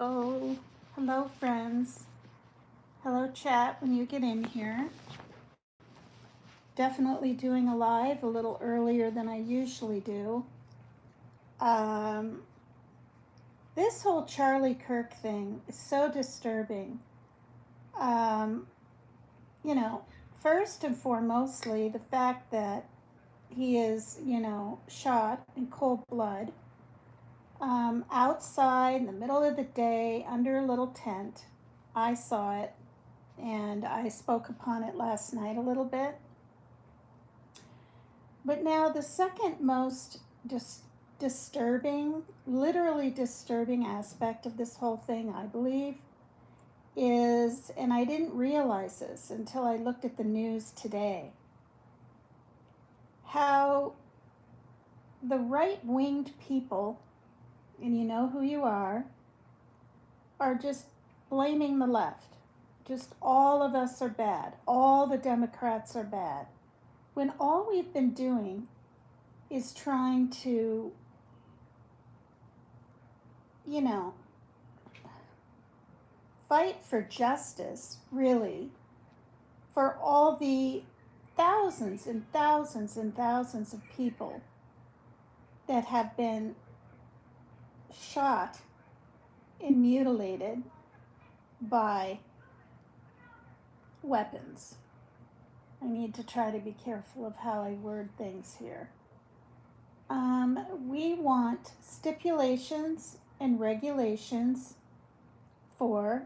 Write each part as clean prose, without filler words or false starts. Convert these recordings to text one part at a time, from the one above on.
Oh, hello, friends. Hello, chat, when you get in here. Definitely doing a live a little earlier than I usually do. Um, this whole Charlie Kirk thing is so disturbing. Um, you know, first and foremostly, the fact that he is, shot in cold blood outside in the middle of the day under a little tent. I saw it and I spoke upon it last night a little bit. But now, the second most disturbing, literally disturbing aspect of this whole thing, I believe, is, and I didn't realize this until I looked at the news today, how the right winged people, and you know who you are just blaming the left. Just all of us are bad. All the Democrats are bad. When all we've been doing is trying to, fight for justice, really, for all the thousands and thousands and thousands of people that have been shot and mutilated by weapons. I need to try to be careful of how I word things here. We want stipulations and regulations for,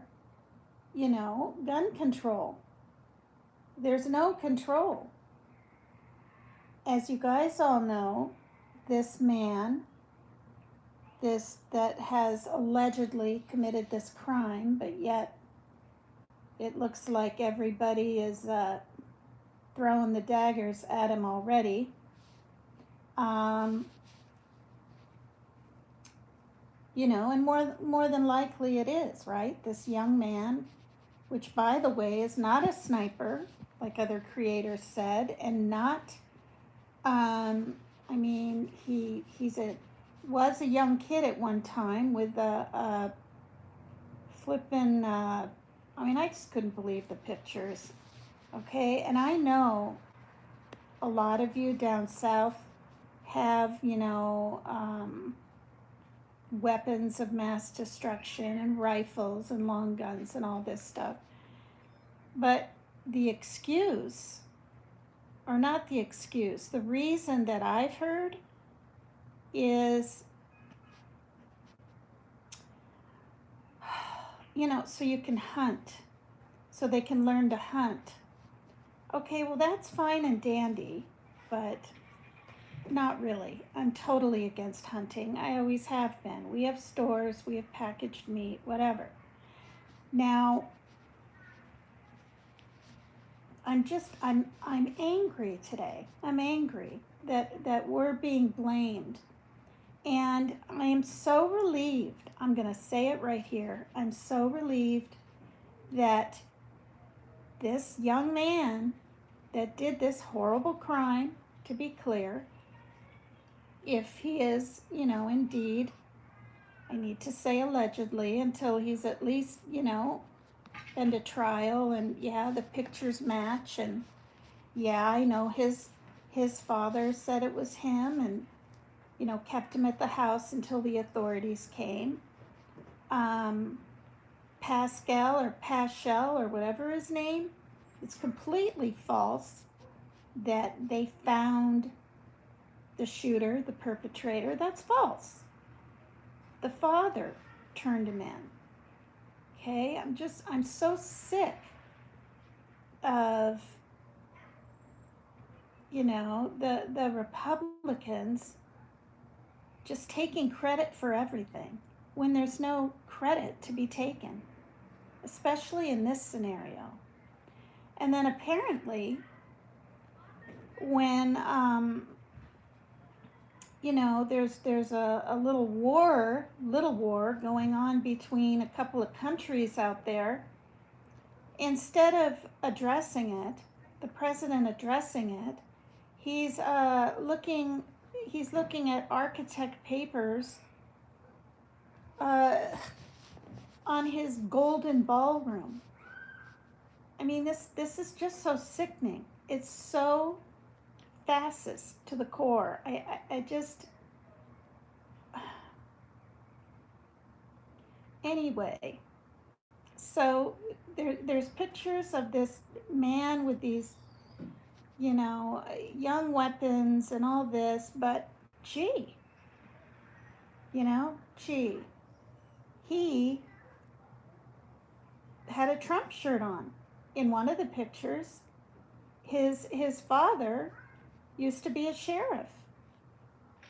gun control. There's no control. As you guys all know, this man, that has allegedly committed this crime, but yet it looks like everybody is throwing the daggers at him already. And more than likely it is, right? This young man, which by the way is not a sniper, like other creators said, and not, was a young kid at one time with a flippin', I just couldn't believe the pictures, okay? And I know a lot of you down south have, weapons of mass destruction and rifles and long guns and all this stuff. But the excuse, or not the excuse, the reason that I've heard is, so you can hunt, so they can learn to hunt. Okay, well, that's fine and dandy, but not really. I'm totally against hunting. I always have been. We have stores, we have packaged meat, whatever. Now, I'm angry today. I'm angry that we're being blamed. And I am so relieved. I'm going to say it right here. I'm so relieved that this young man that did this horrible crime, to be clear, if he is, indeed, I need to say allegedly until he's at least, been to trial, and yeah, the pictures match, and yeah, I know his father said it was him, and kept him at the house until the authorities came. Pascal or Paschal or whatever his name, it's completely false that they found the shooter, the perpetrator. That's false. The father turned him in. Okay, I'm so sick of, the Republicans just taking credit for everything when there's no credit to be taken, especially in this scenario. And then apparently when, there's a little war going on between a couple of countries out there, instead of addressing it, the president addressing it, he's looking at architect papers on his golden ballroom. I mean, this is just so sickening. It's so fascist to the core. I just, anyway. So there's pictures of this man with these, young weapons and all this, but gee, gee, he had a Trump shirt on in one of the pictures. His father used to be a sheriff.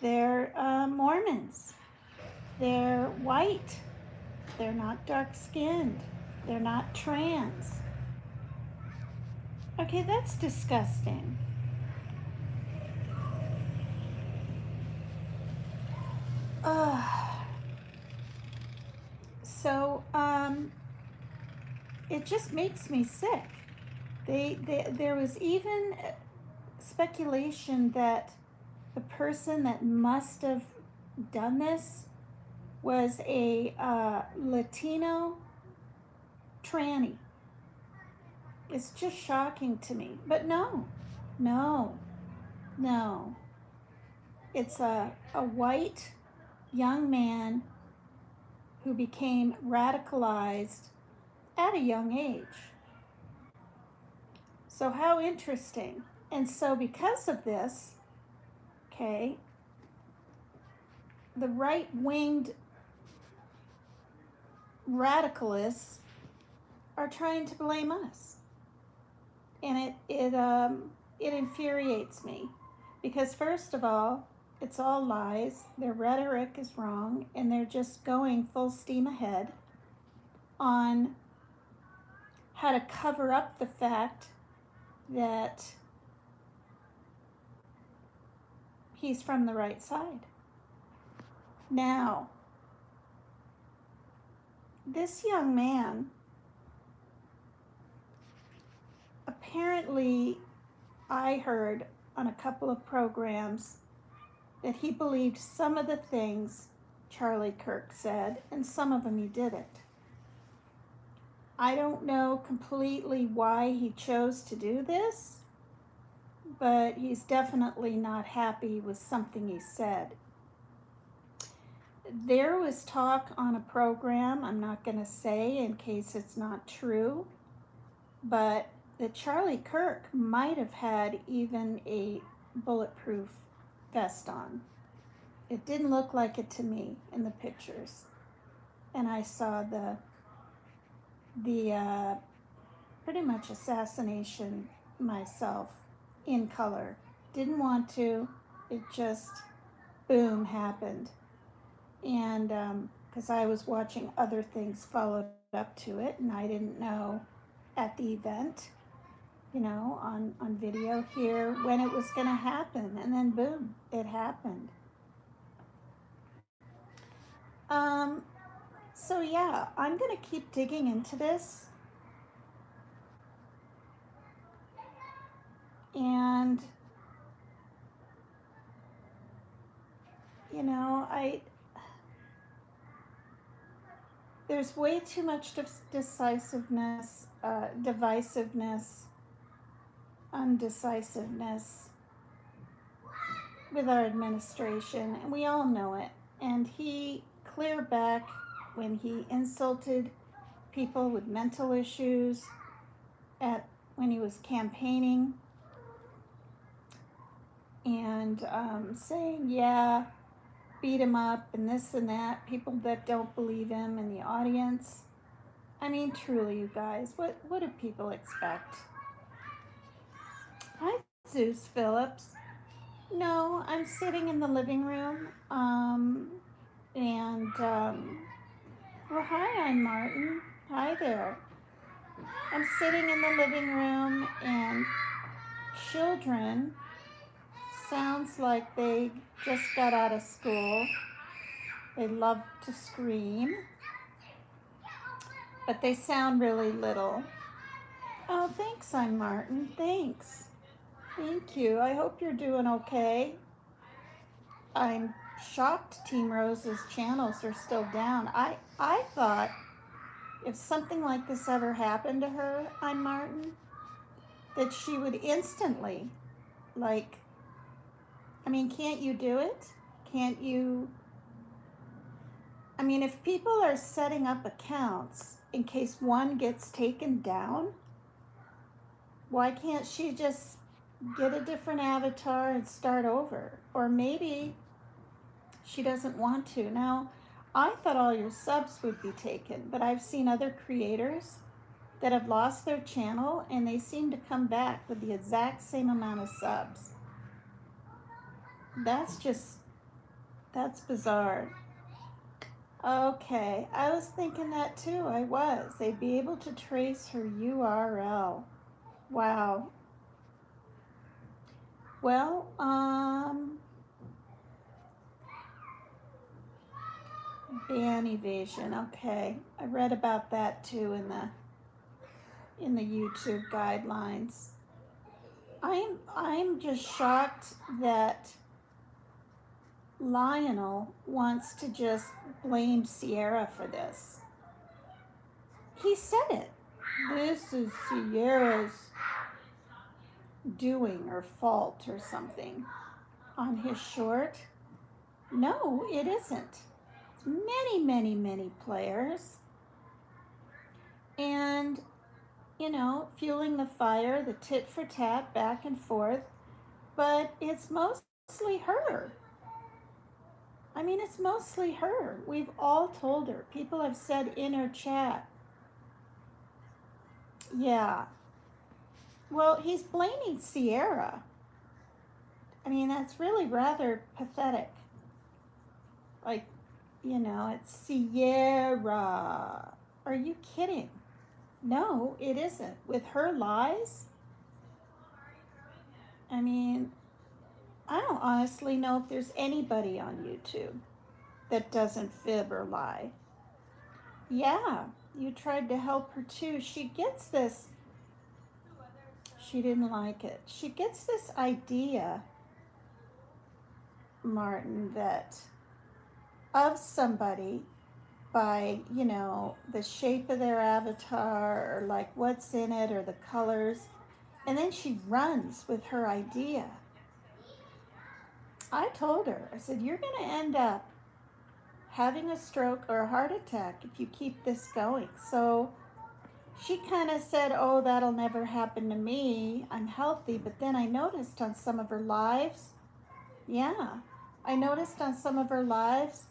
They're Mormons. They're white. They're not dark-skinned. They're not trans. Okay, that's disgusting. So, it just makes me sick. There was even speculation that the person that must have done this was a Latino tranny. It's just shocking to me. But no. It's a white young man who became radicalized at a young age. So how interesting. And so because of this, okay, the right-winged radicalists are trying to blame us. And it infuriates me. Because first of all, it's all lies. Their rhetoric is wrong, and they're just going full steam ahead on how to cover up the fact that he's from the right side. Now, this young man, apparently, I heard on a couple of programs that he believed some of the things Charlie Kirk said, and some of them he didn't. I don't know completely why he chose to do this, but he's definitely not happy with something he said. There was talk on a program, I'm not going to say in case it's not true, but that Charlie Kirk might have had even a bulletproof vest on. It didn't look like it to me in the pictures. And I saw the pretty much assassination myself in color. Didn't want to, it just, boom, happened. And because I was watching other things followed up to it, and I didn't know at the event, on video here when it was going to happen, and then boom, it happened. So yeah, I'm going to keep digging into this. And, there's way too much divisiveness, undecisiveness with our administration, and we all know it. And he clear back when he insulted people with mental issues when he was campaigning, and saying, yeah, beat him up and this and that, people that don't believe him in the audience. I mean, truly, you guys, what do people expect? Hi, Zeus Phillips. No, I'm sitting in the living room, well, hi, I'm Martin. Hi there. I'm sitting in the living room, and children, sounds like they just got out of school. They love to scream, but they sound really little. Oh, thanks, I'm Martin. Thanks. Thank you. I hope you're doing okay. I'm shocked Team Rose's channels are still down. I thought if something like this ever happened to her, I'm Martin, that she would instantly, like, I mean, can't you do it? Can't you? I mean, if people are setting up accounts in case one gets taken down, why can't she just get a different avatar and start over? Or maybe she doesn't want to. Now, I thought all your subs would be taken, but I've seen other creators that have lost their channel and they seem to come back with the exact same amount of subs. That's bizarre. Okay, I was thinking that too. I was. They'd be able to trace her URL. Wow. Well, ban evasion. Okay, I read about that too in the YouTube guidelines. I'm just shocked that Lionel wants to just blame Sierra for this. He said it. This is Sierra's doing or fault or something on his short. No, it isn't. Many, many, many players. And, you know, fueling the fire, the tit for tat, back and forth. But it's mostly her. I mean, it's mostly her. We've all told her. People have said in her chat. Yeah. Well, he's blaming Sierra. I mean, that's really rather pathetic. Like, you know, it's Sierra. Are you kidding? No, it isn't. With her lies, I mean, I don't honestly know if there's anybody on YouTube that doesn't fib or lie. Yeah, you tried to help her too. She gets this, she didn't like it. She gets this idea, Martin, that of somebody by, you know, the shape of their avatar or like what's in it or the colors. And then she runs with her idea. I told her, I said, you're going to end up having a stroke or a heart attack if you keep this going. So she kind of said, oh, that'll never happen to me. I'm healthy. But then I noticed on some of her lives, I noticed on some of her lives,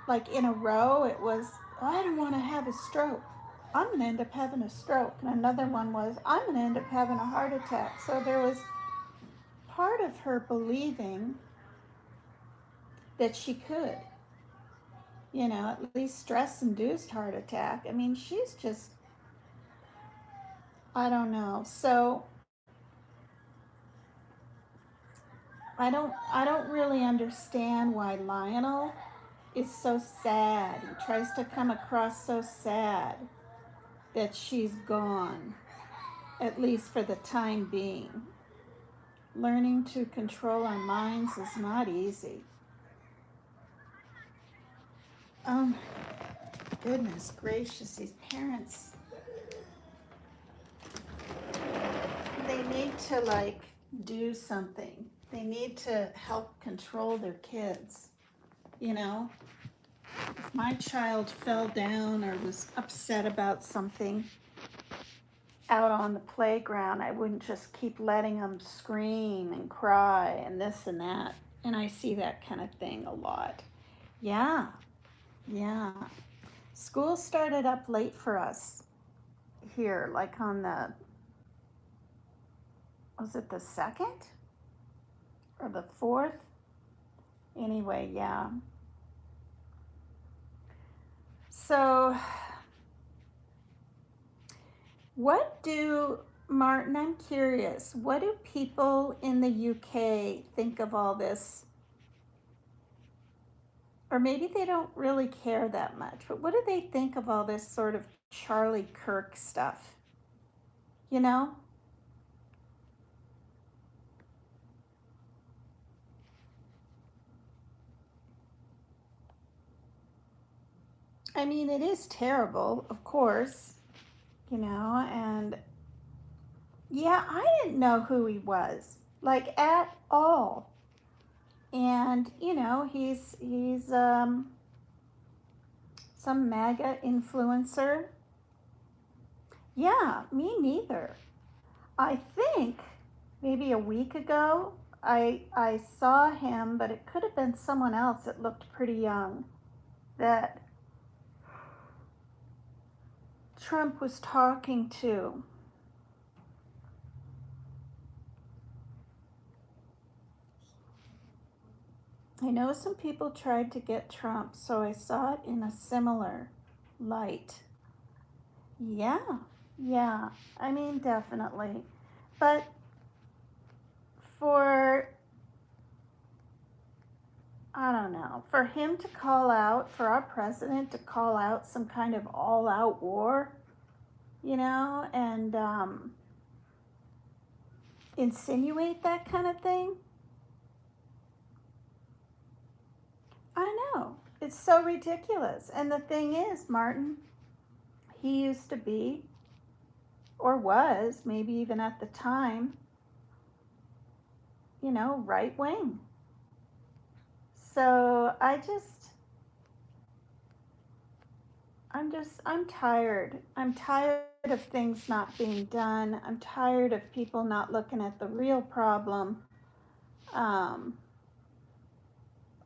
like in a row, it was, oh, I don't want to have a stroke. I'm going to end up having a stroke. And another one was, I'm going to end up having a heart attack. So there was part of her believing that she could, you know, at least stress-induced heart attack. I mean, she's just, I don't know. So I don't really understand why Lionel is so sad. He tries to come across so sad that she's gone, at least for the time being. Learning to control our minds is not easy. Oh, goodness gracious, these parents, they need to like do something. They need to help control their kids, you know? If my child fell down or was upset about something out on the playground, I wouldn't just keep letting them scream and cry and this and that. And I see that kind of thing a lot. Yeah. School started up late for us here, like on the, was it the 2nd or the 4th? Anyway, yeah. So Martin, I'm curious, what do people in the UK think of all this? Or maybe they don't really care that much, but what do they think of all this sort of Charlie Kirk stuff? You know? I mean, it is terrible, of course, and yeah, I didn't know who he was, like at all. And, he's some MAGA influencer. Yeah, me neither. I think maybe a week ago I saw him, but it could have been someone else that looked pretty young that Trump was talking to. I know some people tried to get Trump, so I saw it in a similar light. Yeah, yeah. I mean, definitely. But for, I don't know, for him to call out, for our president to call out some kind of all out war, and insinuate that kind of thing, I know. It's so ridiculous. And the thing is, Martin, he used to be, or was, maybe even at the time, right wing. So I'm tired. I'm tired of things not being done. I'm tired of people not looking at the real problem. Um,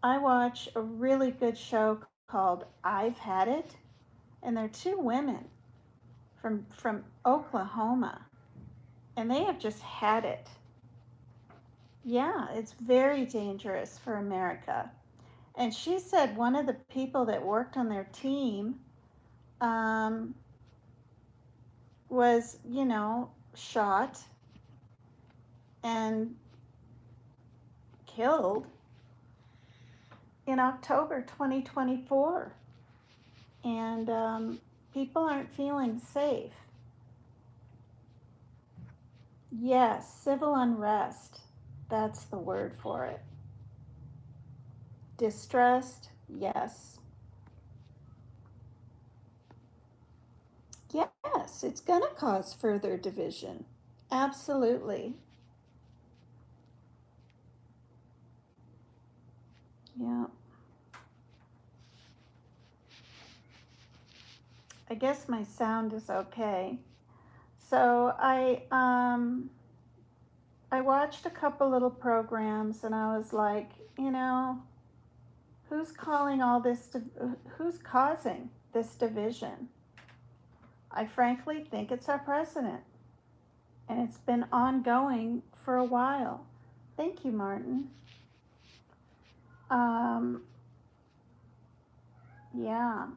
I watch a really good show called I've Had It, and they're two women from Oklahoma, and they have just had it. Yeah, it's very dangerous for America. And she said one of the people that worked on their team um, was, shot and killed in October 2024. And people aren't feeling safe. Yes, civil unrest. That's the word for it. Distrust, yes. Yes, it's going to cause further division. Absolutely. Yeah. I guess my sound is okay. So I watched a couple little programs and I was like, who's calling all this who's causing this division? I frankly think it's our president, and it's been ongoing for a while. Thank you, Martin. Um, yeah.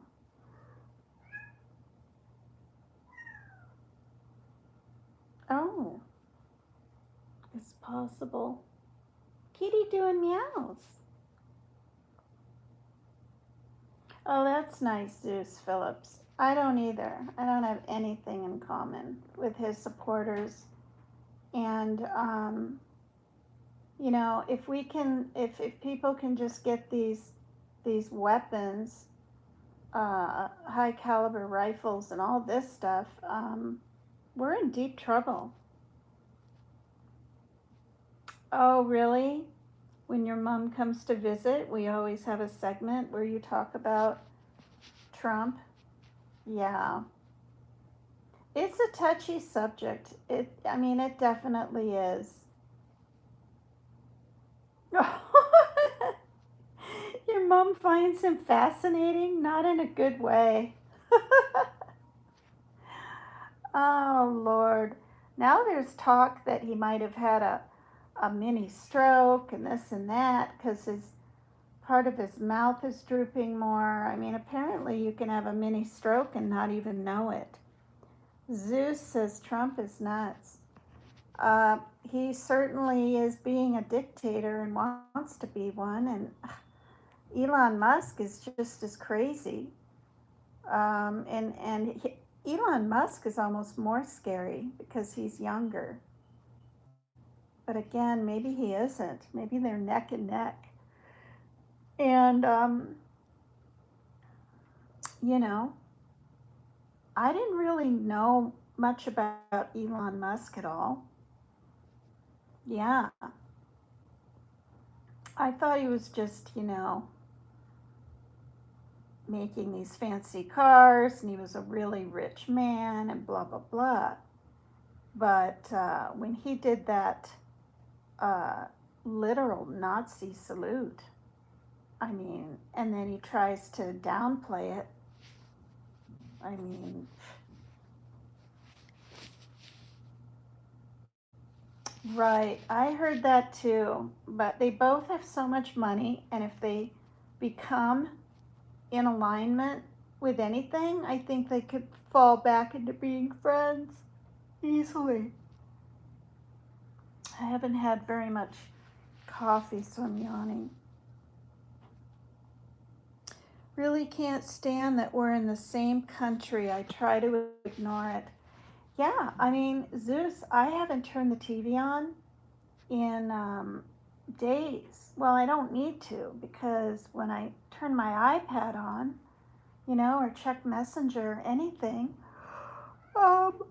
Oh, it's possible. Kitty doing meows. Oh, that's nice, Zeus Phillips. I don't either. I don't have anything in common with his supporters. And, if we can, if people can just get these weapons, high caliber rifles and all this stuff, we're in deep trouble. Oh, really? When your mom comes to visit, we always have a segment where you talk about Trump. Yeah. It's a touchy subject. I mean, it definitely is. Your mom finds him fascinating, not in a good way. Oh, Lord. Now there's talk that he might have had a mini stroke and this and that because his part of his mouth is drooping more. I mean, apparently you can have a mini stroke and not even know it. Zeus says Trump is nuts. He certainly is being a dictator and wants to be one, and Elon Musk is just as crazy. Elon Musk is almost more scary because he's younger. But again, maybe he isn't. Maybe they're neck and neck. And you know, I didn't really know much about Elon Musk at all. Yeah, I thought he was just, making these fancy cars and he was a really rich man and blah, blah, blah. But when he did that uh, literal Nazi salute, I mean, and then he tries to downplay it. I mean, right. I heard that too. But they both have so much money, and if they become in alignment with anything, I think they could fall back into being friends easily. I haven't had very much coffee, so I'm yawning. Really can't stand that we're in the same country. I try to ignore it. Yeah, I mean, Zeus, I haven't turned the TV on in days. Well, I don't need to because when I turn my iPad on, or check Messenger, anything, um,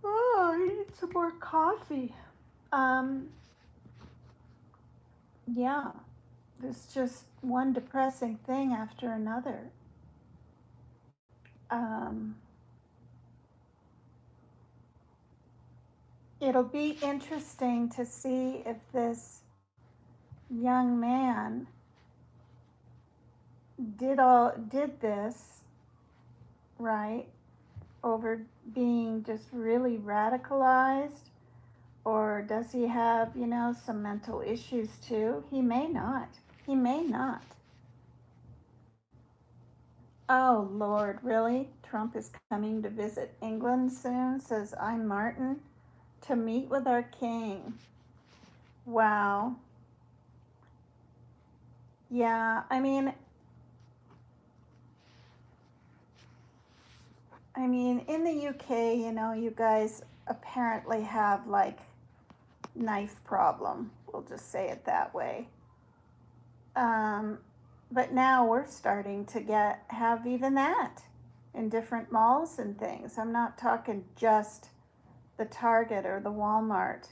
oh, I need some more coffee. Um, yeah, there's just one depressing thing after another. Um, it'll be interesting to see if this young man did this right over being just really radicalized, or does he have some mental issues too? He may not. Oh Lord, really? Trump is coming to visit England soon, says I'm Martin, to meet with our king. Wow. Yeah, I mean, in the UK, you guys apparently have like knife problem. We'll just say it that way. Um, but now we're starting to have even that in different malls and things. I'm not talking just the Target or the Walmart.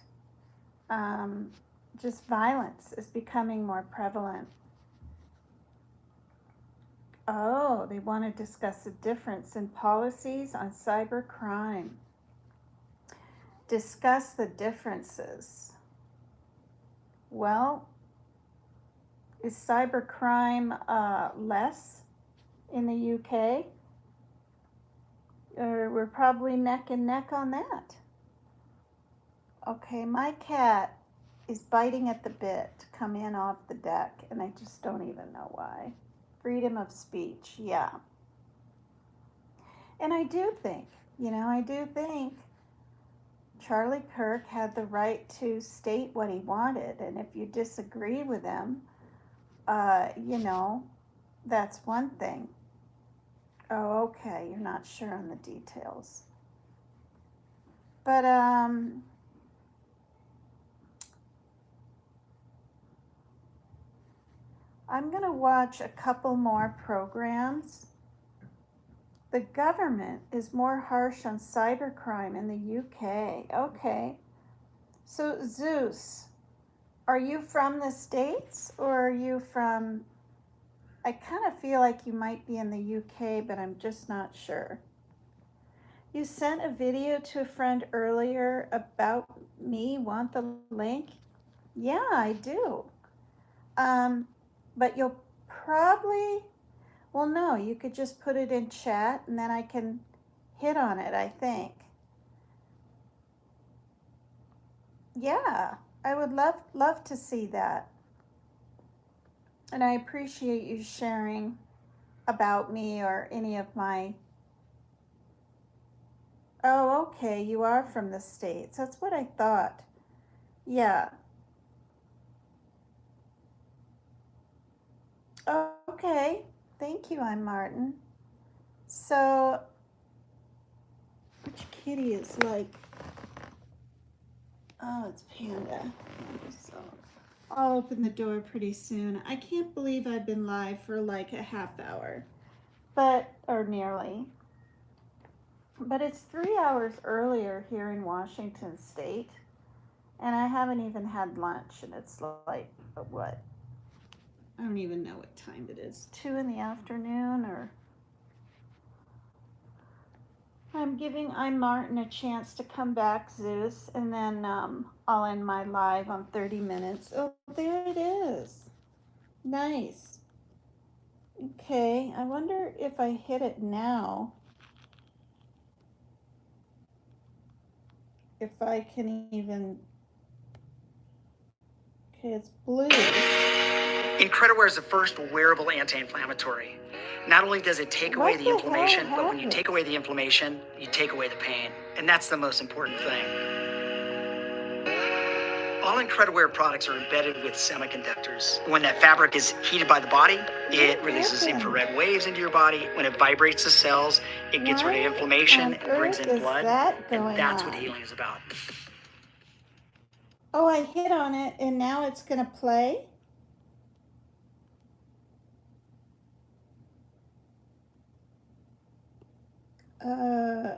Um, just violence is becoming more prevalent. Oh, they want to discuss the difference in policies on cyber crime. Discuss the differences. Well, is cybercrime less in the UK? We're probably neck and neck on that. Okay, my cat is biting at the bit to come in off the deck, and I just don't even know why. Freedom of speech, yeah. And I do think Charlie Kirk had the right to state what he wanted, and if you disagree with him, uh, you know, that's one thing. Oh, okay, you're not sure on the details. But I'm going to watch a couple more programs. The government is more harsh on cybercrime in the UK. Okay. So, Zeus, are you from the States or are you from. I kind of feel like you might be in the UK, but I'm just not sure. You sent a video to a friend earlier about me. Want the link? Yeah, I do. Um, but you'll probably, well, no, you could just put it in chat and then I can hit on it, I think. Yeah, I would love to see that. And I appreciate you sharing about me or any of my. Oh, okay, you are from the States. That's what I thought. Yeah. Okay. Thank you, I'm Martin. So, which kitty is like. Oh, it's Panda. So I'll open the door pretty soon. I can't believe I've been live for like a half hour. or nearly. But it's 3 hours earlier here in Washington State, and I haven't even had lunch, and it's like, what? I don't even know what time it is. 2 in the afternoon, or I'm Martin a chance to come back, Zeus, and then I'll end my live on 30 minutes. Oh, there it is. Nice. Okay, I wonder if I hit it now, if I can even. Okay, it's blue. Incrediwear is the first wearable anti-inflammatory. Not only does it take away the inflammation, but when you take away the inflammation, you take away the pain. And that's the most important thing. All Incrediwear products are embedded with semiconductors. When that fabric is heated by the body, it releases infrared waves into your body. When it vibrates the cells, it gets rid of inflammation and brings in blood. And that's what healing is about. Oh, I hit on it and now it's going to play. I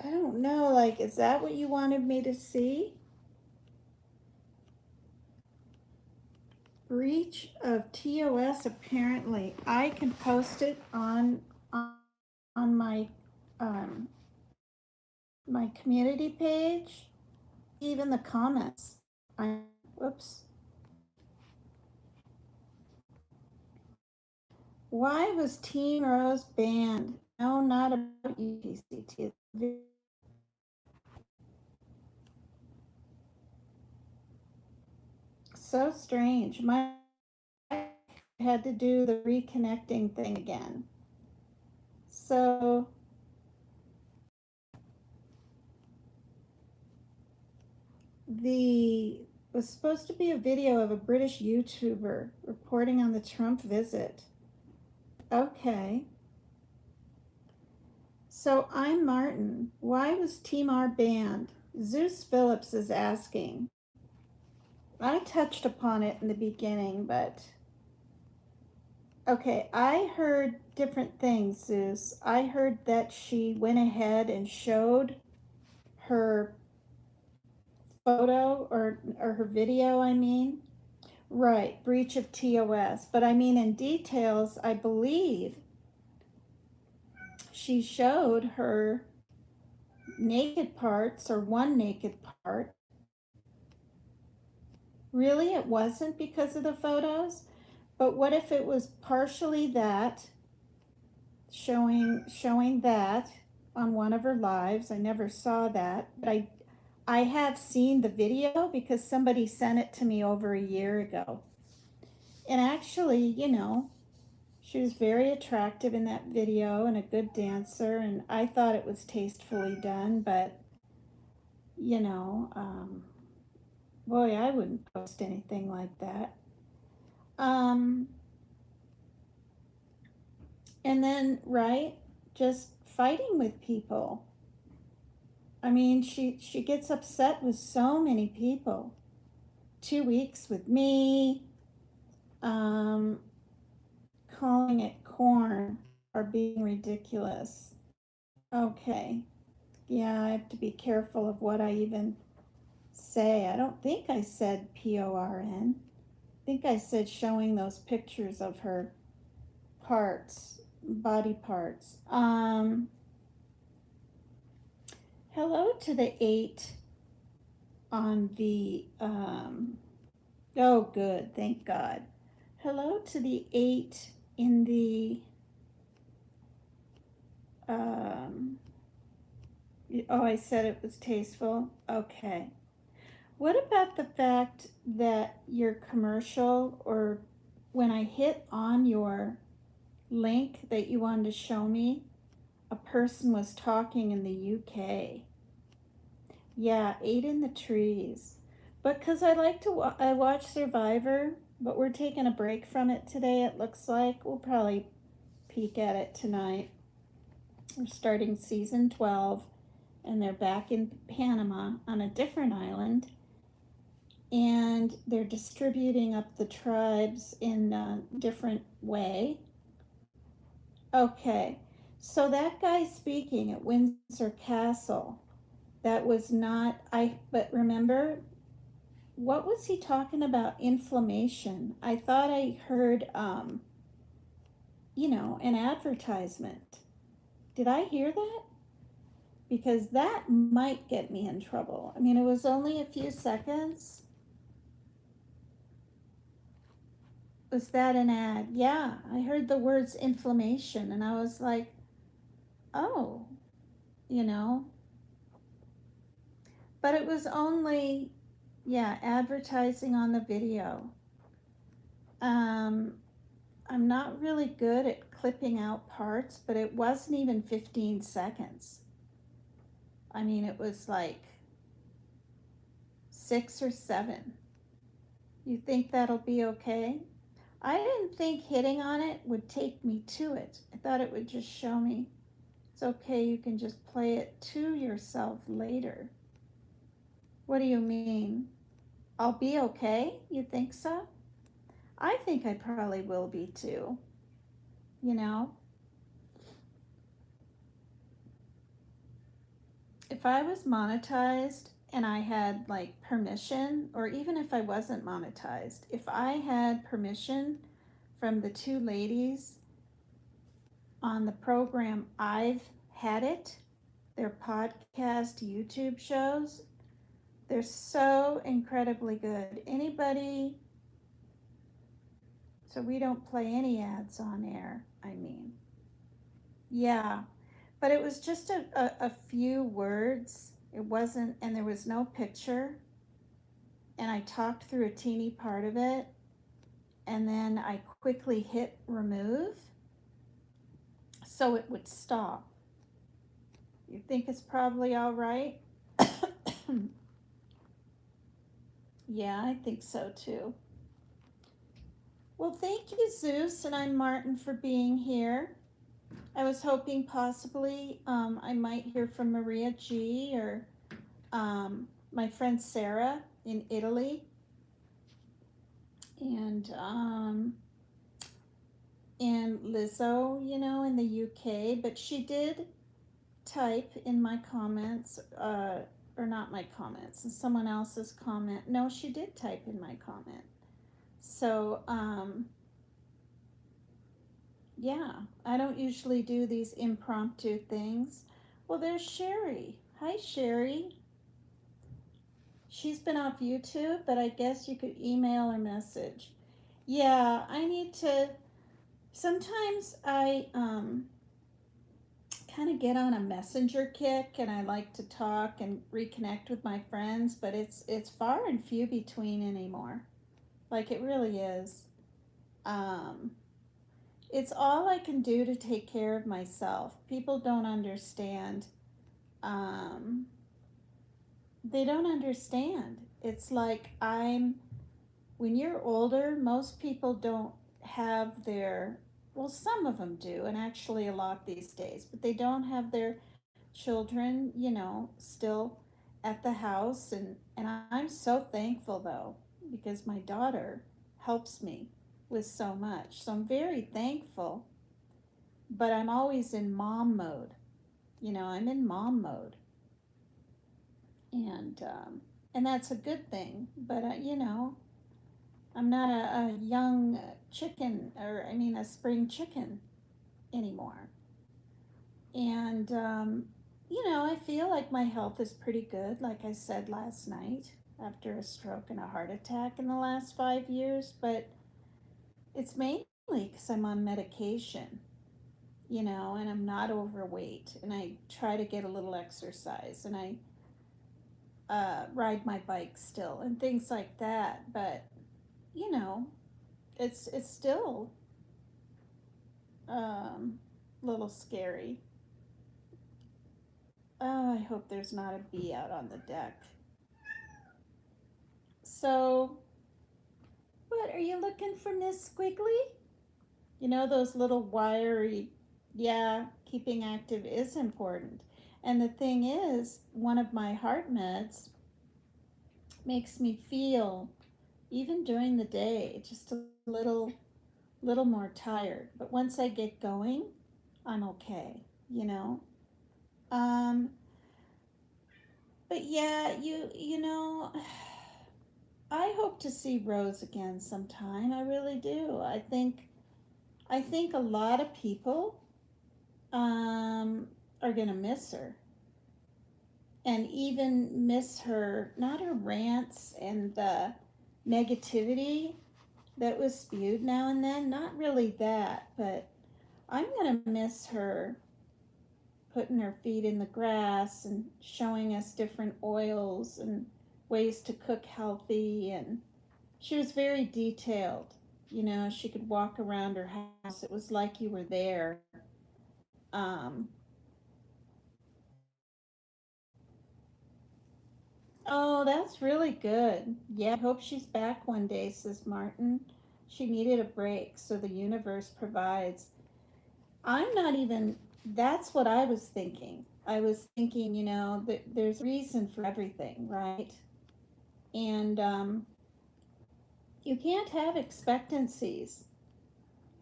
don't know, like, is that what you wanted me to see? Breach of TOS, apparently. I can post it on my my community page, even the comments. Whoops. Why was Team Rose banned? No, not about you, PCT. So strange. My had to do the reconnecting thing again. So was supposed to be a video of a British YouTuber reporting on the Trump visit. Okay. So I'm Martin. Why was Team R banned? Zeus Phillips is asking. I touched upon it in the beginning, but okay, I heard different things, Zeus. I heard that she went ahead and showed her photo or her video, I mean. Right, breach of TOS. But I mean, in details, I believe she showed her naked parts or one naked part. Really, it wasn't because of the photos? But what if it was partially that, showing that on one of her lives? I never saw that, but I have seen the video because somebody sent it to me over a year ago. And actually, you know, she was very attractive in that video and a good dancer, and I thought it was tastefully done, but, you know, boy, I wouldn't post anything like that. And then, right, just fighting with people. I mean, she gets upset with so many people. 2 weeks with me, calling it corn or being ridiculous. Okay. Yeah, I have to be careful of what I even say. I don't think I said PORN. I think I said showing those pictures of her parts, body parts. Hello to the 8 on the, oh good, thank God. Hello to the 8 in the, oh, I said it was tasteful. Okay. What about the fact that your commercial, or when I hit on your link that you wanted to show me, a person was talking in the UK. Yeah, 8 in the trees. But because I like to, I watch Survivor, but we're taking a break from it today, it looks like. We'll probably peek at it tonight. We're starting season 12, and they're back in Panama on a different island. And they're distributing up the tribes in a different way. Okay. So that guy speaking at Windsor Castle, that was not, but remember, what was he talking about? Inflammation. I thought I heard, an advertisement. Did I hear that? Because that might get me in trouble. I mean, it was only a few seconds. Was that an ad? Yeah, I heard the words inflammation and I was like, oh, you know, but it was only, yeah, advertising on the video. Um, I'm not really good at clipping out parts, but it wasn't even 15 seconds. I mean, it was like 6 or 7. You think that'll be okay? I didn't think hitting on it would take me to it. I thought it would just show me it's okay, you can just play it to yourself later. What do you mean? I'll be okay? You think so? I think I probably will be too. You know? If I was monetized and I had like permission, or even if I wasn't monetized, if I had permission from the two ladies on the program I've Had It, their podcast YouTube shows, they're so incredibly good. Anybody, so we don't play any ads on air, I mean. Yeah, but it was just a few words. It wasn't, and there was no picture. And I talked through a teeny part of it. And then I quickly hit remove so it would stop. You think it's probably all right? Yeah, I think so too. Well, thank you, Zeus, and I'm Martin for being here. I was hoping possibly I might hear from Maria G or my friend Sarah in Italy, and and Lizzo, in the UK. But she did type in my comments, or not my comments, in someone else's comment. No, she did type in my comment. So, yeah, I don't usually do these impromptu things. Well, there's Sherry. Hi, Sherry. She's been off YouTube, but I guess you could email or message. Yeah, I need to. Sometimes I kind of get on a messenger kick and I like to talk and reconnect with my friends, but it's far and few between anymore. Like it really is. Um, it's all I can do to take care of myself. People don't understand. Um, they don't understand. It's like when you're older, most people don't have their, well, some of them do, and actually a lot these days, but they don't have their children, still at the house. And I'm so thankful though, because my daughter helps me with so much. So I'm very thankful, but I'm always in mom mode. I'm in mom mode. And that's a good thing. But, I'm not a young chicken, or I mean, a spring chicken anymore. And, I feel like my health is pretty good, like I said last night, after a stroke and a heart attack in the last 5 years. But it's mainly because I'm on medication, and I'm not overweight. And I try to get a little exercise, and I ride my bike still, and things like that. But, you know, it's still a little scary. Oh, I hope there's not a bee out on the deck. So, what are you looking for, Miss Squiggly? Those little wiry, yeah, keeping active is important. And the thing is, one of my heart meds makes me feel, even during the day, just a little more tired. But once I get going, I'm okay, you know. Um, but yeah, you know, I hope to see Rose again sometime. I really do. I think a lot of people um, are gonna miss her, and even miss her, not her rants and the negativity that was spewed now and then. Not really that, but I'm gonna miss her putting her feet in the grass and showing us different oils and ways to cook healthy. And she was very detailed. You know, she could walk around her house. It was like you were there. Um, oh, that's really good. Yeah, I hope she's back one day, says Martin. She needed a break, so the universe provides. I'm not even, that's what I was thinking. I was thinking, you know, that there's a reason for everything, right? And you can't have expectancies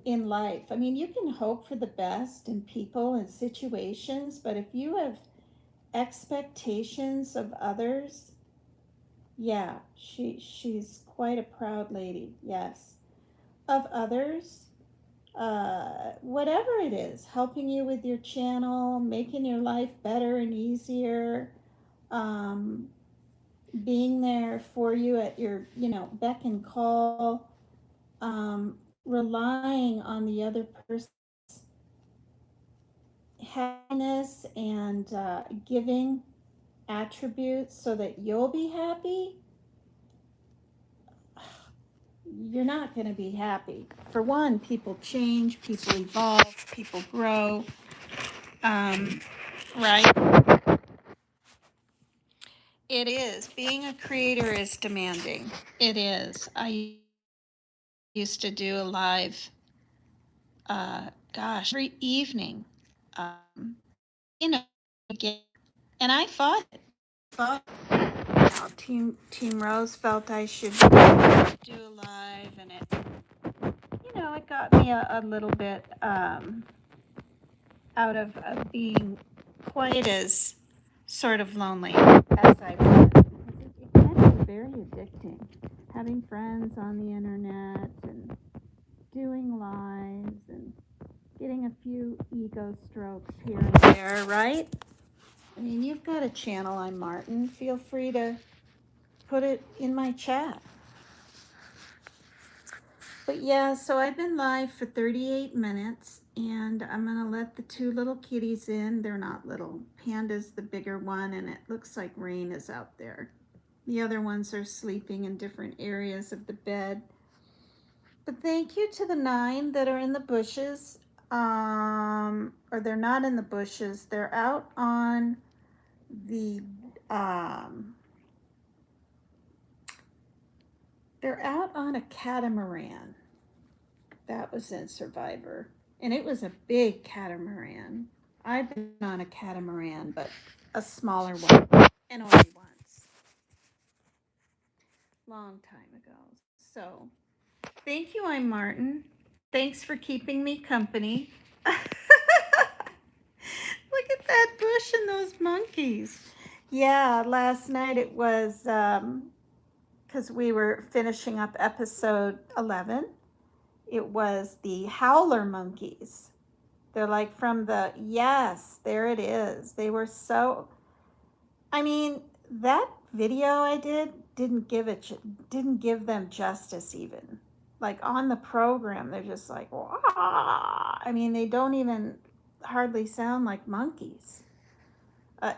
in life. I mean, you can hope for the best in people and situations, but if you have expectations of others, yeah, she's quite a proud lady, yes. Of others, whatever it is, helping you with your channel, making your life better and easier, um, being there for you at your, you know, beck and call, relying on the other person's happiness and giving attributes so that you'll be happy, you're not going to be happy. For one, people change, people evolve, people grow, right? It is. Being a creator is demanding. It is. I used to do a live, every evening, um, you know, and I fought it. Team Rose felt I should do a live, and it got me a little bit out of being quite as sort of lonely as I was. It can be very addicting, having friends on the internet and doing lives and getting a few ego strokes here and there, right? I mean, you've got a channel. I'm Martin. Feel free to put it in my chat. But yeah, so I've been live for 38 minutes, and I'm gonna let the two little kitties in. They're not little. Panda's the bigger one, and it looks like Rain is out there. The other ones are sleeping in different areas of the bed. But thank you to the 9 that are in the bushes. Or they're not in the bushes. They're out on the they're out on a catamaran. That was in Survivor. And it was a big catamaran. I've been on a catamaran, but a smaller one. And only once. Long time ago. So, thank you, I'm Martin. Thanks for keeping me company. Look at that bush and those monkeys. Yeah, last night it was because we were finishing up episode 11. It was the howler monkeys. They're like from the, yes, there it is. They were so, I mean, that video I didn't give them justice even. Like on the program, they're just like, wah. I mean, they don't even hardly sound like monkeys.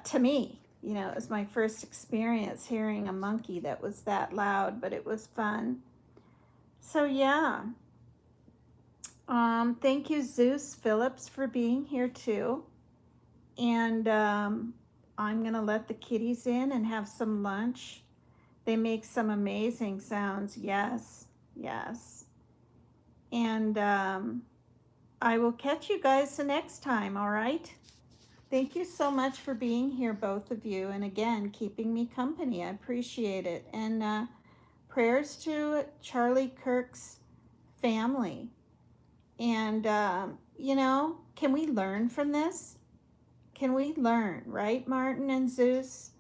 To me, it was my first experience hearing a monkey that was that loud, but it was fun. So yeah. Thank you, Zeus Phillips, for being here too. And I'm going to let the kitties in and have some lunch. They make some amazing sounds. Yes, yes. And I will catch you guys the next time, all right? Thank you so much for being here, both of you. And again, keeping me company. I appreciate it. And prayers to Charlie Kirk's family. And can we learn from this? Can we learn, right, Martin and Zeus?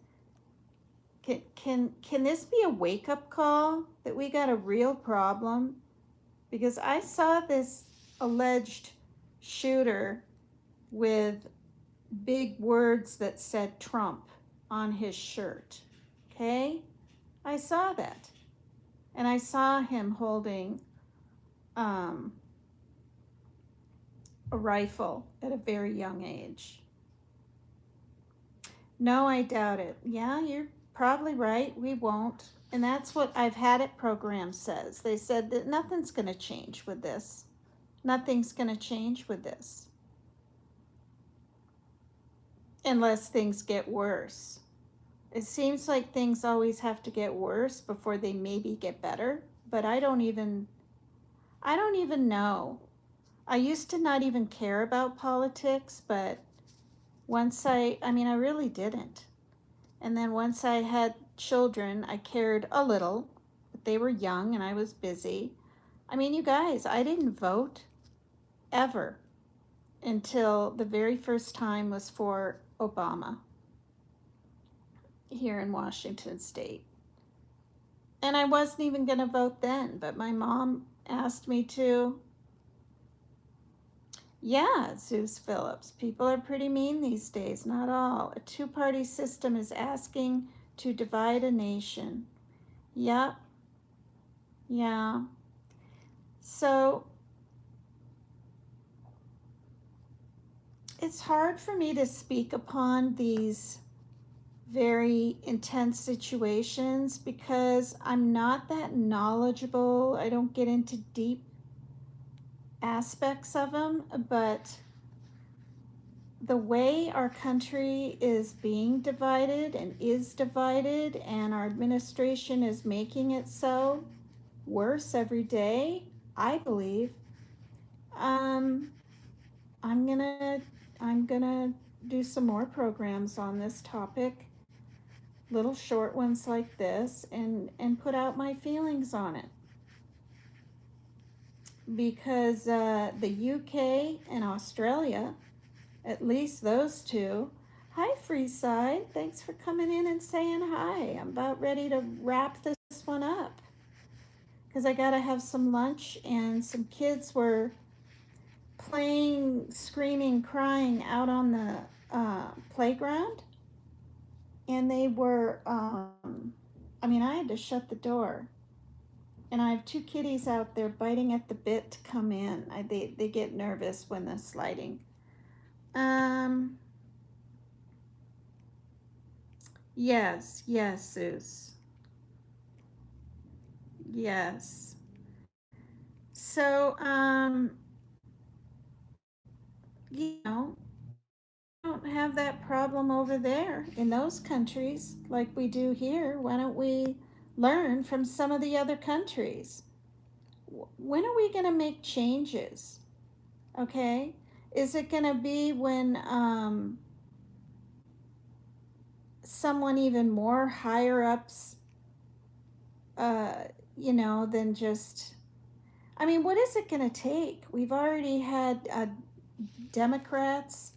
Can this be a wake-up call that we got a real problem? Because I saw this alleged shooter with big words that said Trump on his shirt. Okay? I saw that. And I saw him holding a rifle at a very young age. No, I doubt it. Yeah, you're probably right. We won't. And that's what I've Had It program says. They said that nothing's going to change with this. Nothing's going to change with this. Unless things get worse. It seems like things always have to get worse before they maybe get better, but I don't even know. I used to not even care about politics, but I really didn't. And then once I had children, I cared a little, but they were young and I was busy. You guys, I didn't vote ever until the very first time was for Obama here in Washington State. And I wasn't even going to vote then, but my mom asked me to. Yeah, Zeus Phillips. People are pretty mean these days, not all. A two-party system is asking to divide a nation. Yep. Yeah. So it's hard for me to speak upon these very intense situations because I'm not that knowledgeable. I don't get into deep aspects of them, but the way our country is being divided and is divided, and our administration is making it so worse every day, I believe. I'm gonna do some more programs on this topic, little short ones like this, and put out my feelings on it. Because the UK and Australia, at least those two. Hi, Freeside. Thanks for coming in and saying hi. I'm about ready to wrap this one up because I gotta have some lunch, and some kids were playing, screaming, crying out on the playground, and they were. I had to shut the door, and I have two kitties out there biting at the bit to come in. They get nervous when the sliding. Yes, Zeus. Yes. So, don't have that problem over there in those countries like we do here. Why don't we learn from some of the other countries? When are we going to make changes? Okay. Is it going to be when someone even more higher ups, than just. What is it going to take? We've already had Democrats,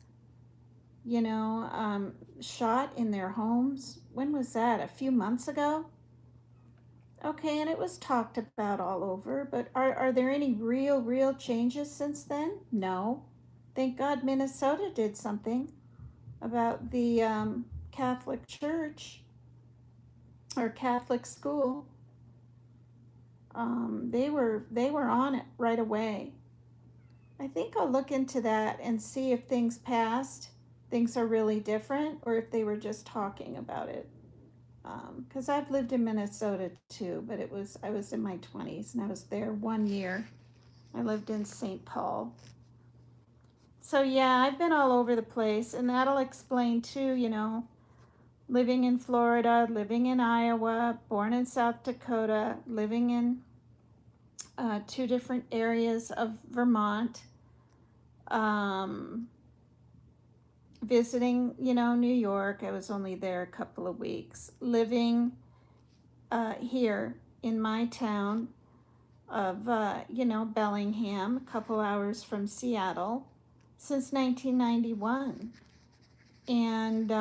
shot in their homes. When was that? A few months ago? Okay, and it was talked about all over, but are there any real changes since then? No. Thank God Minnesota did something about the Catholic Church or Catholic school. They were on it right away. I think I'll look into that and see if things are really different, or if they were just talking about it. Because I've lived in Minnesota too, but I was in my 20s and I was there 1 year. I lived in St. Paul. So yeah, I've been all over the place, and that'll explain too, living in Florida, living in Iowa, born in South Dakota, living in 2 different areas of Vermont, visiting, New York. I was only there a couple of weeks, living here in my town, of Bellingham, a couple hours from Seattle, since 1991, and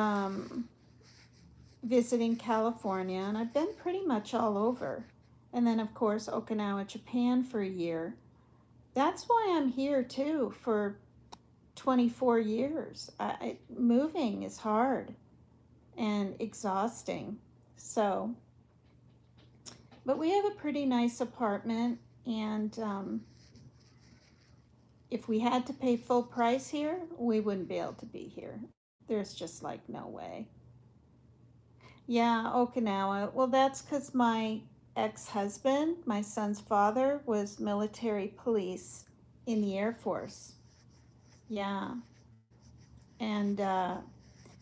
visiting California, and I've been pretty much all over. And then, of course, Okinawa, Japan for a year. That's why I'm here too for 24 years. Moving is hard and exhausting. So, but we have a pretty nice apartment, and if we had to pay full price here, we wouldn't be able to be here. There's just like no way. Yeah, Okinawa. Well, that's because my ex-husband, my son's father, was military police in the Air Force. Yeah. And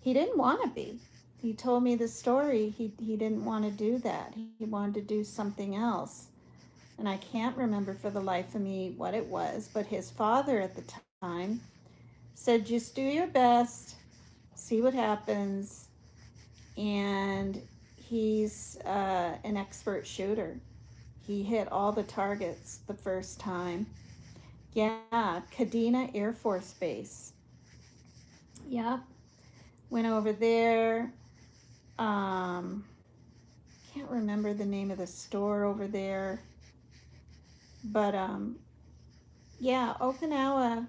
he didn't want to be. He told me the story. He didn't want to do that. He wanted to do something else. And I can't remember for the life of me what it was, but his father at the time said, just do your best, see what happens. And he's an expert shooter. He hit all the targets the first time. Yeah, Kadena Air Force Base. Yep. Went over there. Can't remember the name of the store over there. But yeah, Okinawa.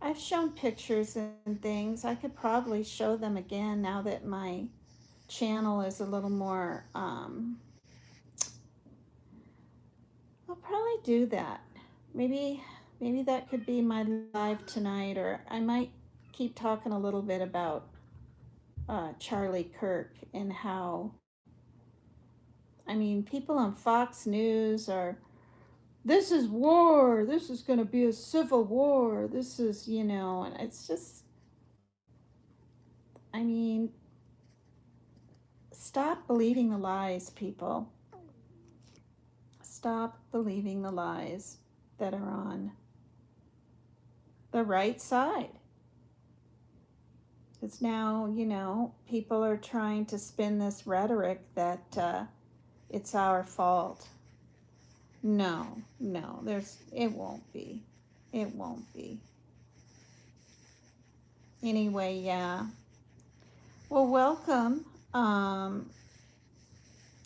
I've shown pictures and things. I could probably show them again now that my channel is a little more I'll probably do that. Maybe that could be my live tonight, or I might keep talking a little bit about Charlie Kirk and how, I mean, people on Fox News are, this is war, this is going to be a civil war, this is, and it's just, I mean, stop believing the lies, people. Stop believing the lies that are on the right side. Because now, people are trying to spin this rhetoric that it's our fault. No, it won't be. It won't be. Anyway, yeah. Well, welcome.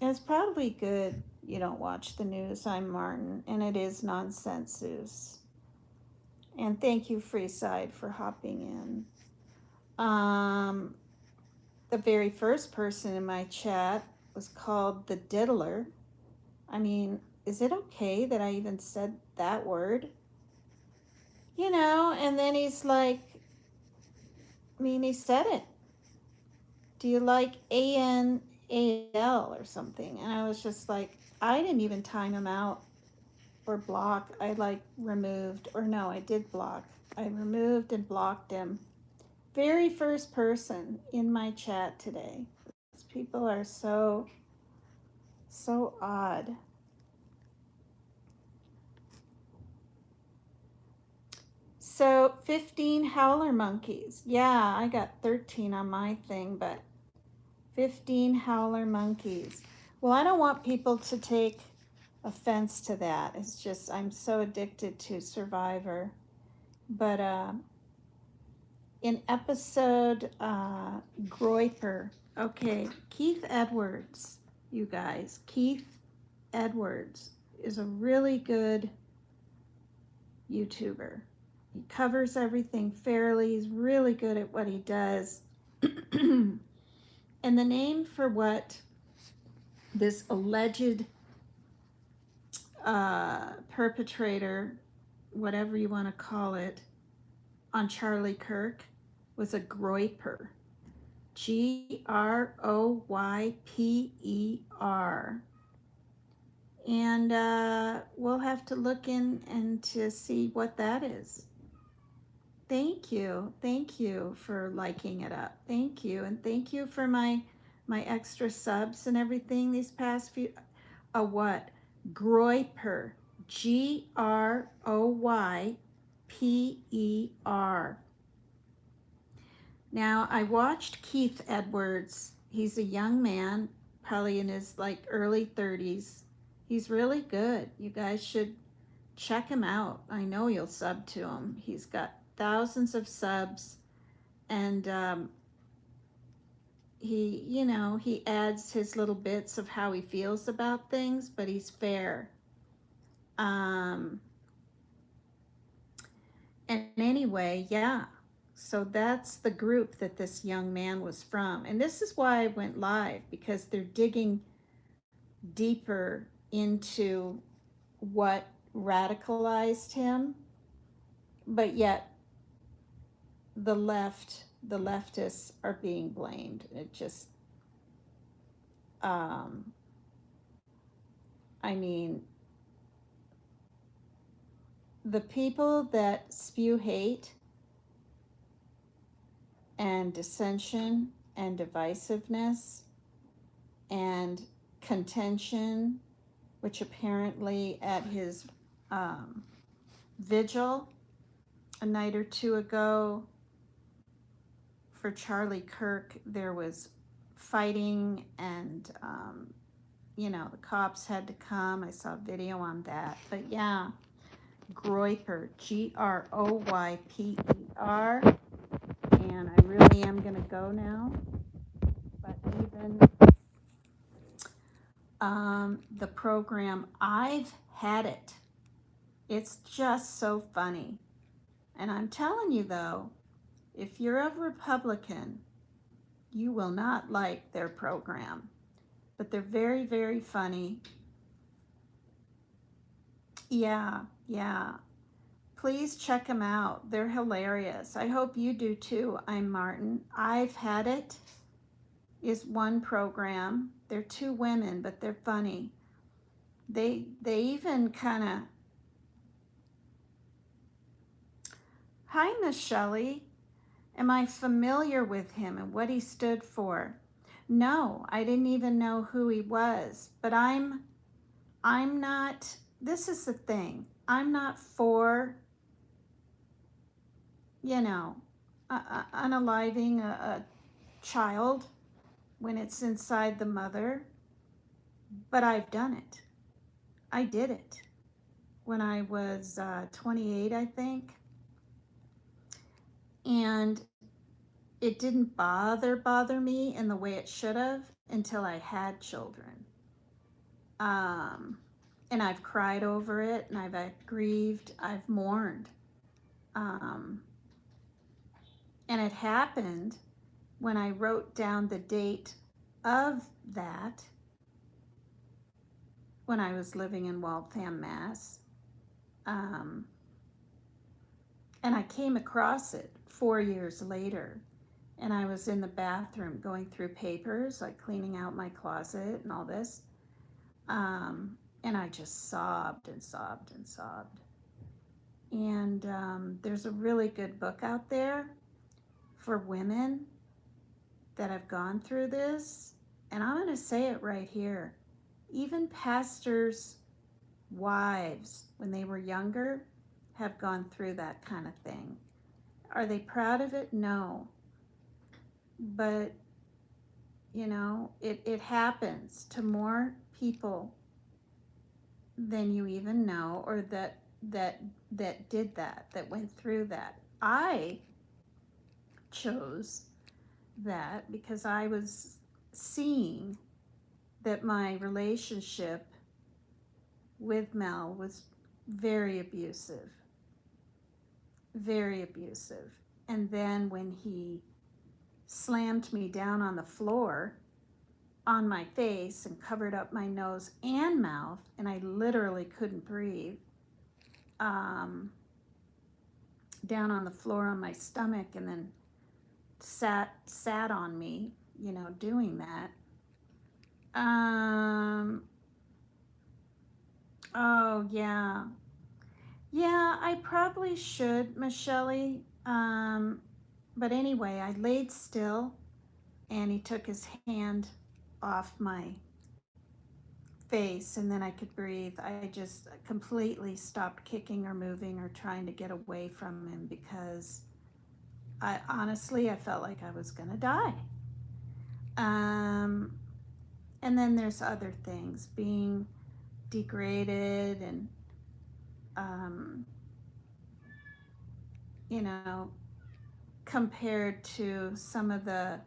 It's probably good you don't watch the news. I'm Martin, and it is Nonsense Zeus. And thank you, Freeside, for hopping in. The very first person in my chat was called the Diddler. I mean, is it okay that I even said that word? And then he's like, he said it. Do you like ANAL or something? And I was just like, I didn't even time him out or block. I removed, or no, I did block. I removed and blocked him. Very first person in my chat today. These people are so odd. So 15 howler monkeys. Yeah, I got 13 on my thing, but 15 howler monkeys. Well, I don't want people to take offense to that. It's just I'm so addicted to Survivor. But in episode Groiper, okay, Keith Edwards, you guys. Keith Edwards is a really good YouTuber. He covers everything fairly. He's really good at what he does. And the name for what this alleged perpetrator, whatever you want to call it, on Charlie Kirk was a groyper. Groyper. And we'll have to look in and to see what that is. Thank you for liking it up. Thank you, and thank you for my extra subs and everything these past few. A what? Groyper. Groyper. Now I watched Keith Edwards. He's a young man, probably in his early 30s. He's really good. You guys should check him out. I know you'll sub to him. He's got thousands of subs, and he, you know, he adds his little bits of how he feels about things, but he's fair. And anyway, yeah. So that's the group that this young man was from. And this is why I went live, because they're digging deeper into what radicalized him, but yet the leftists are being blamed. It just, I mean, the people that spew hate and dissension and divisiveness and contention, which apparently at his vigil a night or two ago for Charlie Kirk, there was fighting, and you know, the cops had to come. I saw a video on that. But yeah, Groyper, Groyper. And I really am going to go now. But even the program, I've had it. It's just so funny. And I'm telling you, though, if you're a Republican, you will not like their program. But they're very, very funny. Yeah. Please check them out. They're hilarious. I hope you do too. I'm Martin. I've Had It is one program. They're two women, but they're funny. They even kind of, hi, Miss Shelley. Am I familiar with him and what he stood for? No, I didn't even know who he was. But I'm not, this is the thing. I'm not for, you know, unaliving a child when it's inside the mother. But I've done it. I did it when I was 28, I think. And it didn't bother me in the way it should have until I had children. And I've cried over it, and I've grieved, I've mourned. And it happened when I wrote down the date of that when I was living in Waltham, Mass. And I came across it 4 years later. And I was in the bathroom going through papers, like cleaning out my closet and all this. And I just sobbed and sobbed and sobbed. And there's a really good book out there for women that have gone through this. And I'm going to say it right here. Even pastors' wives, when they were younger, have gone through that kind of thing. Are they proud of it? No. But, you know, it happens to more people than you even know, or that did that went through that. I chose that because I was seeing that my relationship with Mel was very abusive. And then when he slammed me down on the floor on my face and covered up my nose and mouth, and I literally couldn't breathe, down on the floor on my stomach, and then sat on me, you know, doing that. Oh yeah, I probably should, Michelle. But anyway, I laid still, and he took his hand off my face, and then I could breathe. I just completely stopped kicking or moving or trying to get away from him, because I felt like I was gonna die. And then there's other things, being degraded and um, you know, compared to some of the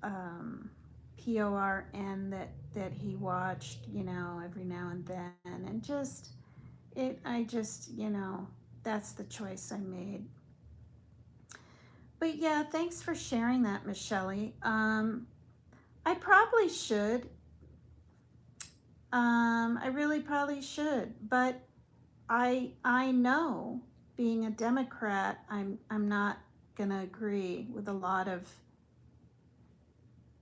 um, PORN that he watched, every now and then, and just I just, that's the choice I made. But yeah, thanks for sharing that, Michelle. I probably should. I really probably should, but I know, being a Democrat, I'm not gonna agree with a lot of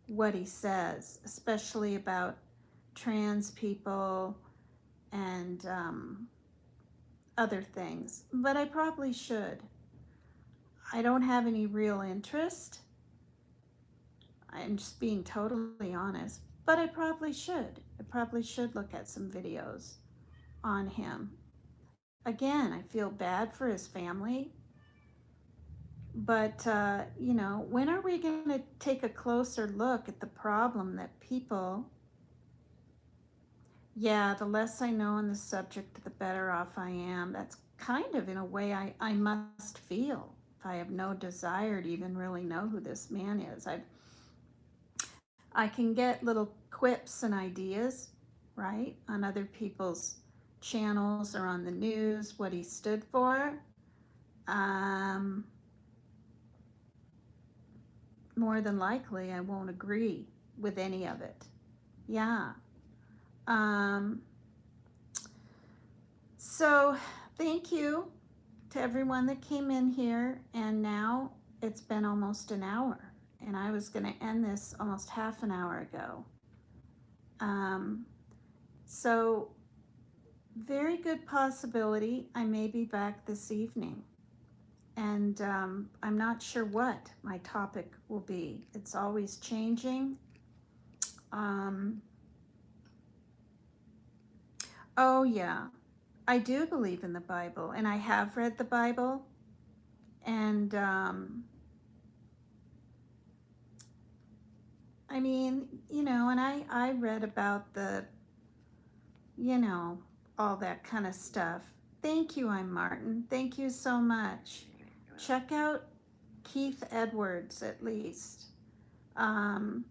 what he says, especially about trans people and other things. But I probably should. I don't have any real interest. I'm just being totally honest. But I probably should. I probably should look at some videos on him. Again, I feel bad for his family. But, when are we going to take a closer look at the problem that people, yeah, the less I know on the subject, the better off I am. That's kind of, in a way, I must feel if I have no desire to even really know who this man is. I can get little quips and ideas, right, on other people's channels or on the news, what he stood for. More than likely, I won't agree with any of it. Yeah. Um, so, thank you to everyone that came in here. And now it's been almost an hour. And I was going to end this almost half an hour ago. So, very good possibility I may be back this evening. And I'm not sure what my topic will be. It's always changing. Oh, yeah. I do believe in the Bible, and I have read the Bible. And I mean, and I read about the, all that kind of stuff. Thank you, I'm Martin. Thank you so much. Check out Keith Edwards at least. And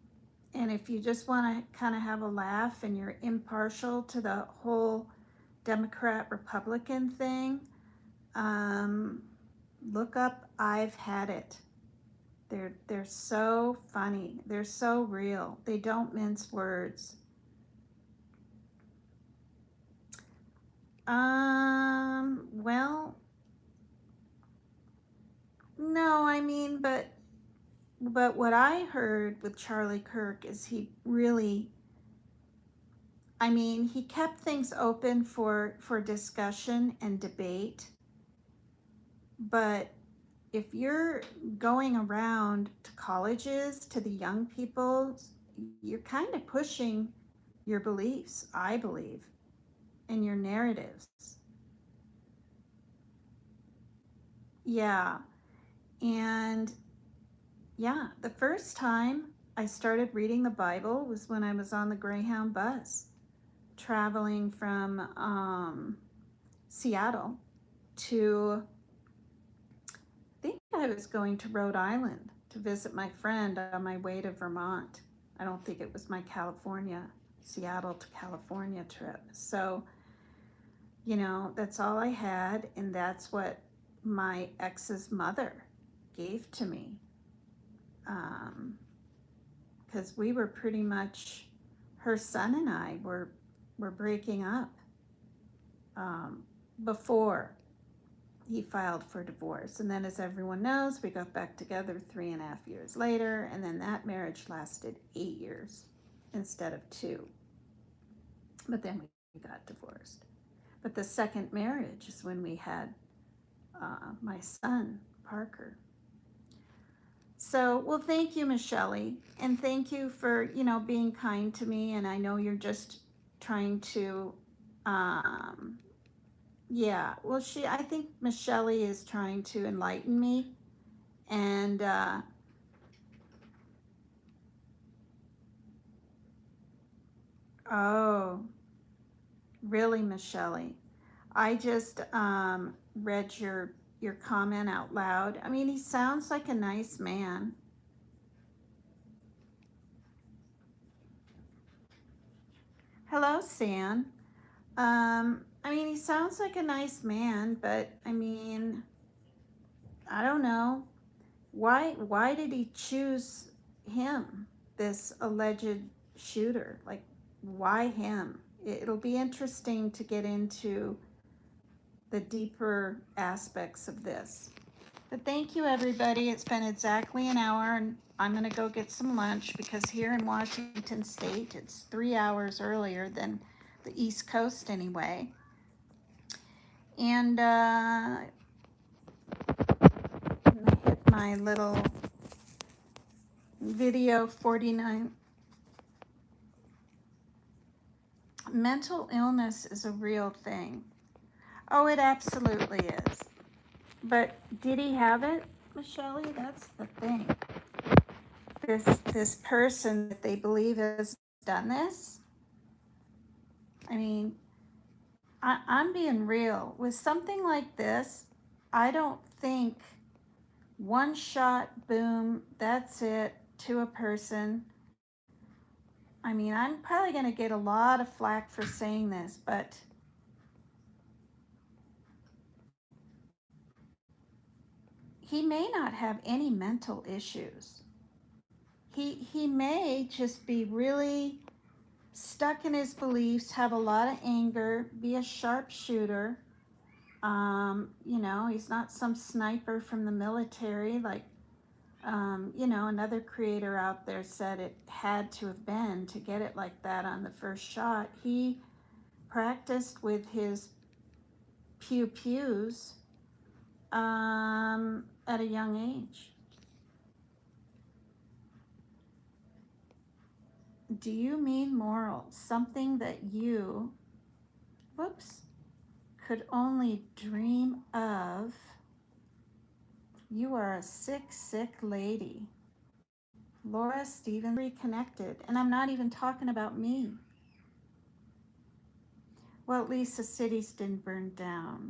if you just want to kind of have a laugh and you're impartial to the whole Democrat Republican thing, look up I've Had It. They're so funny. They're so real. They don't mince words. Well, no, I mean, but what I heard with Charlie Kirk is he really, I mean, he kept things open for discussion and debate. But if you're going around to colleges, to the young people, you're kind of pushing your beliefs, I believe, and your narratives. Yeah. And yeah, the first time I started reading the Bible was when I was on the Greyhound bus traveling from Seattle to, I think I was going to Rhode Island to visit my friend on my way to Vermont. I don't think it was my Seattle to California trip. So, that's all I had, and that's what my ex's mother gave to me. Because we were pretty much, her son and I were breaking up before he filed for divorce. And then, as everyone knows, we got back together 3.5 years later, and then that marriage lasted 8 years instead of 2. But then we got divorced. But the second marriage is when we had my son, Parker. So, well, thank you, Michelle, and thank you for, being kind to me. And I know you're just trying to, yeah, well, I think Michelle is trying to enlighten me. And, oh, really, Michelle? I just read your comment out loud. I mean, he sounds like a nice man. Hello, San. I mean, he sounds like a nice man, but I mean, I don't know. Why did he choose him, this alleged shooter? Like, why him? It'll be interesting to get into the deeper aspects of this. But thank you, everybody. It's been exactly an hour, and I'm going to go get some lunch because here in Washington State, it's 3 hours earlier than the East Coast anyway. And I'm going to hit my little video 49. Mental illness is a real thing. Oh, it absolutely is. But did he have it, Michelle? That's the thing. This person that they believe has done this. I mean, I'm being real. With something like this, I don't think one shot, boom, that's it, to a person. I mean, I'm probably going to get a lot of flack for saying this, but he may not have any mental issues. He may just be really stuck in his beliefs, have a lot of anger, be a sharpshooter. You know, he's not some sniper from the military like, you know, another creator out there said it had to have been to get it like that on the first shot. He practiced with his pews at a young age. Do you mean moral? Something that you, whoops, could only dream of? You are a sick, sick lady. Laura Stevens reconnected, and I'm not even talking about me. Well, at least the cities didn't burn down.